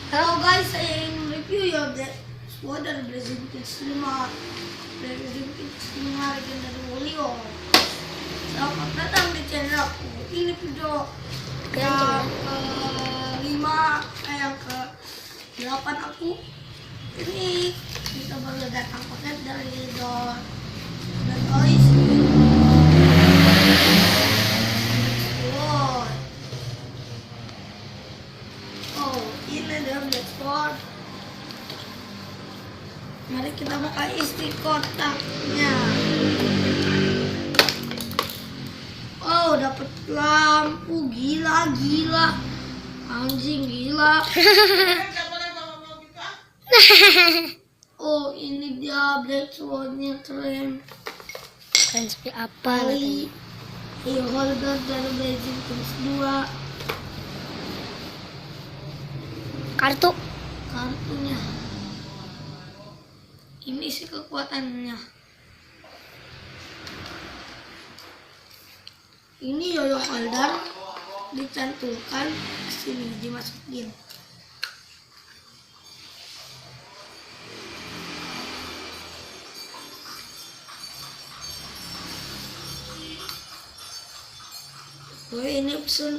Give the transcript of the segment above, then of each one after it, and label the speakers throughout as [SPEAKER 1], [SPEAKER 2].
[SPEAKER 1] Halo guys, saya ingin review ya semua dari Blazing Kids 5 Blazing Kids 5 Legendary Warrior. Selamat datang di channel aku. Ini video yang ke-5 yang ke-8 aku. Ini kita baru datang paket dari Don. Dan guys, ini adalah Blackboard. Mari kita buka isi kotaknya. Oh, dapat lampu, gila, anjing gila. Oh, ini dia Blackboardnya keren.
[SPEAKER 2] Keren seperti apa
[SPEAKER 1] Kali holder dari Blazing Kids 2. Kartunya ini sih kekuatannya. Ini yoyo holder dicantumkan ke sini, dimasukin. Oh, ini pesan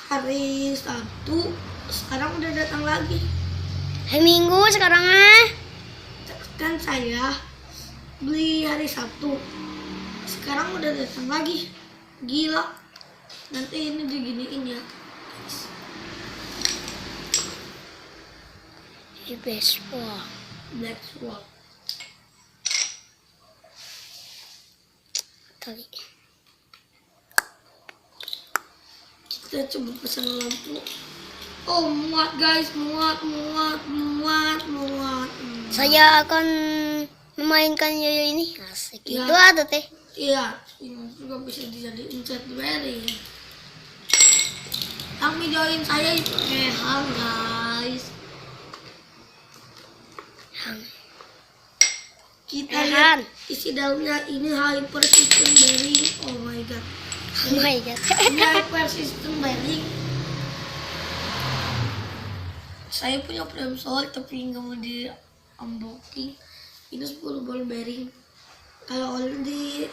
[SPEAKER 1] hari Sabtu, sekarang udah datang lagi.
[SPEAKER 2] Hari Minggu sekarang
[SPEAKER 1] Kan saya beli hari Sabtu, sekarang udah datang lagi. Gila, nanti ini diginiin ya.
[SPEAKER 2] Ini baseball.
[SPEAKER 1] Blackboard.
[SPEAKER 2] Tadi.
[SPEAKER 1] Kita coba pesan lampu. Oh, muat guys, muat.
[SPEAKER 2] Saya akan memainkan yoyo ini. Asik.
[SPEAKER 1] Ya.
[SPEAKER 2] Itu ada teh.
[SPEAKER 1] Iya, ini juga bisa dijadiin set berry. Yang videoin saya itu Hang guys. Kita lihat isi dalamnya, ini hyper system bearing. Oh my god. Ini hyper system bearing. Saya punya frame soul tapi nggak mau di unboxing. Ini 10 ball bearing. Kalau already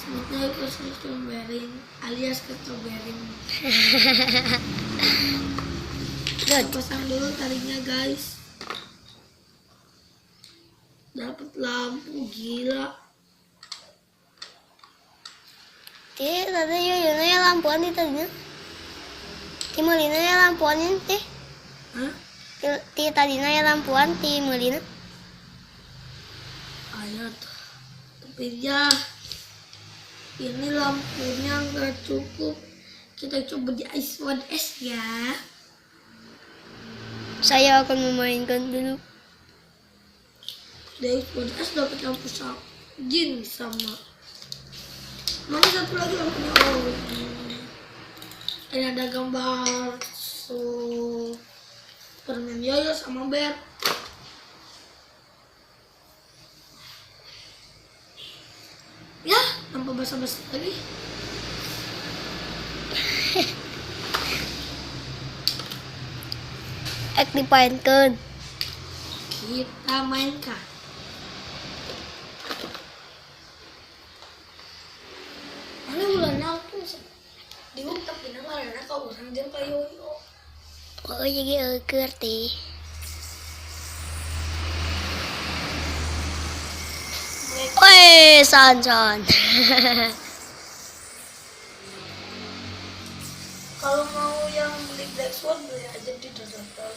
[SPEAKER 1] sebutnya hyper system bearing alias keto bearing. Kita pasang dulu tarinya guys. Dapat lampu, gila.
[SPEAKER 2] Teh, tadi yoyo ya lampuan di tadinya. Timulina ya lampuan ini teh.
[SPEAKER 1] Hah?
[SPEAKER 2] Ti tadina ya lampuan ti mulina.
[SPEAKER 1] Ayo tuh. Tapi ya ini lampunya nggak cukup. Kita coba di Ice One S ya.
[SPEAKER 2] Saya akan memainkan dulu.
[SPEAKER 1] Di Ice One S dapat lampu jin sama. Mana satu lagi lampunya? Oh, ini ada gambar permen yoyo sama bed. Ya, tanpa basa-basi lagi.
[SPEAKER 2] Dipainkan.
[SPEAKER 1] Kita mainkan. Mana bulannya aku diungkap ini karena kau orang dia kayak yoyo.
[SPEAKER 2] Oh, jadi ngerti. Woi, san.
[SPEAKER 1] Kalau mau yang beli Black Swan beli aja di Dodotol.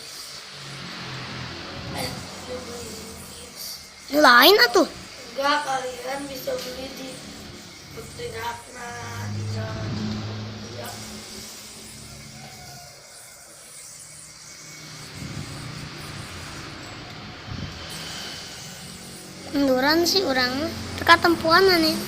[SPEAKER 2] Lain atuh.
[SPEAKER 1] Enggak, kalian bisa beli di Putri Ratna, di Jalan. Ya.
[SPEAKER 2] Munduran sih orang teka tempuan nih.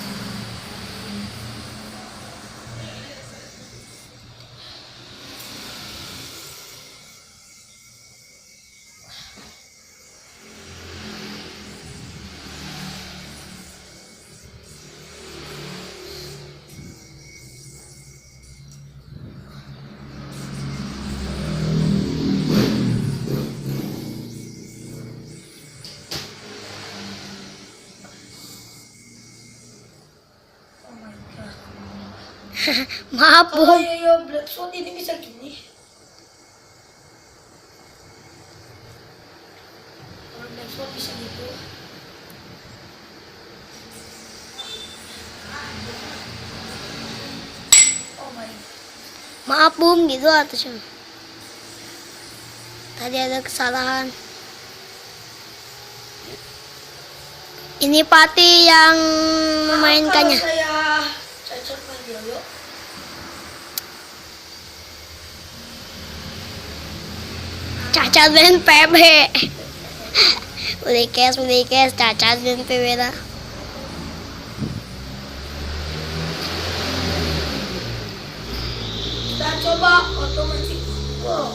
[SPEAKER 2] Maaf,
[SPEAKER 1] Kalau
[SPEAKER 2] Bum.
[SPEAKER 1] Yoyo Black Sword ini bisa gini. Kalau Black Sword bisa gitu. Oh my.
[SPEAKER 2] Maaf, Bum, gitu atasnya. Tadi ada kesalahan. Ini Pati yang memainkannya.
[SPEAKER 1] Kalau saya cacat main Yoyo.
[SPEAKER 2] Cacat main PB. Udah kes, cacat main PB lah.
[SPEAKER 1] Kita coba otomatis. Wow.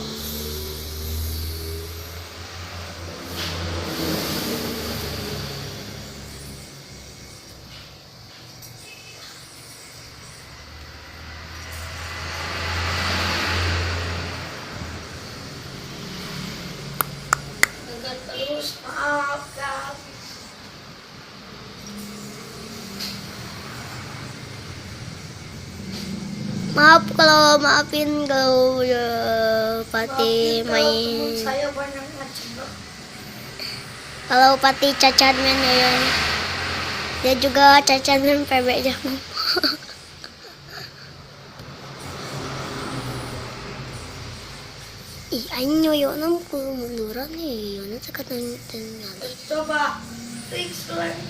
[SPEAKER 1] Gagal terus, maaf Kak.
[SPEAKER 2] Maaf kalau Pati
[SPEAKER 1] Maafin kalau teman
[SPEAKER 2] main.
[SPEAKER 1] saya banyak ngaceng.
[SPEAKER 2] Kalau Pati cacat main Yoyo. Dia juga cacat main PB aja. Ih, aing Yoyo nam kudu munduran nih. Yoyo na tekat nang.
[SPEAKER 1] Coba fix lagi.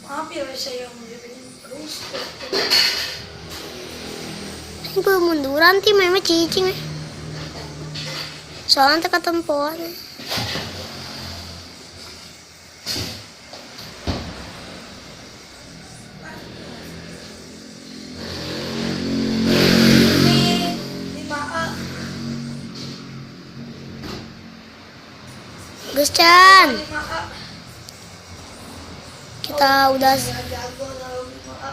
[SPEAKER 1] Maaf ya saya menjadikan terus.
[SPEAKER 2] Aing kudu munduran ti meme cicing. Soalnya tekat tempoan.
[SPEAKER 1] Ini 5A.
[SPEAKER 2] Gus Chan,
[SPEAKER 1] 5A.
[SPEAKER 2] kita udah
[SPEAKER 1] Ya, jago dalam 5A.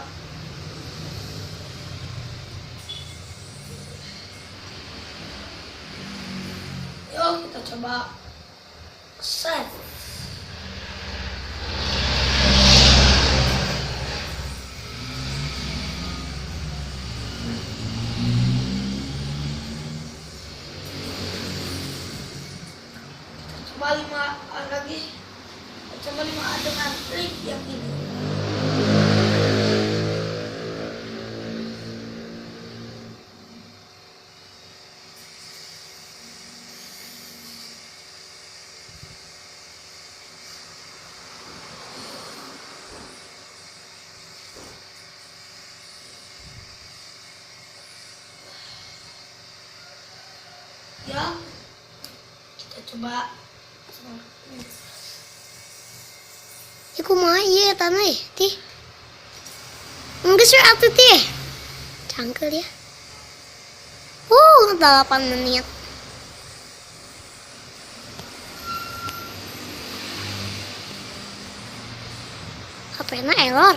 [SPEAKER 1] Yuk kita coba set. Coba 5A lagi. Coba 5A dengan trik yang ini. Ya, kita coba.
[SPEAKER 2] Iku mah iya tanah ti. Enggak sih atuh ti. Cangkel ya. 8 menit. HP-na error.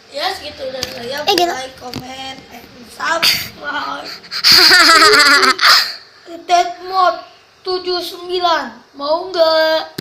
[SPEAKER 1] Ya segitu dari saya.
[SPEAKER 2] Gitu.
[SPEAKER 1] Like, comment, and subscribe. Dead mode 79. Mau nggak?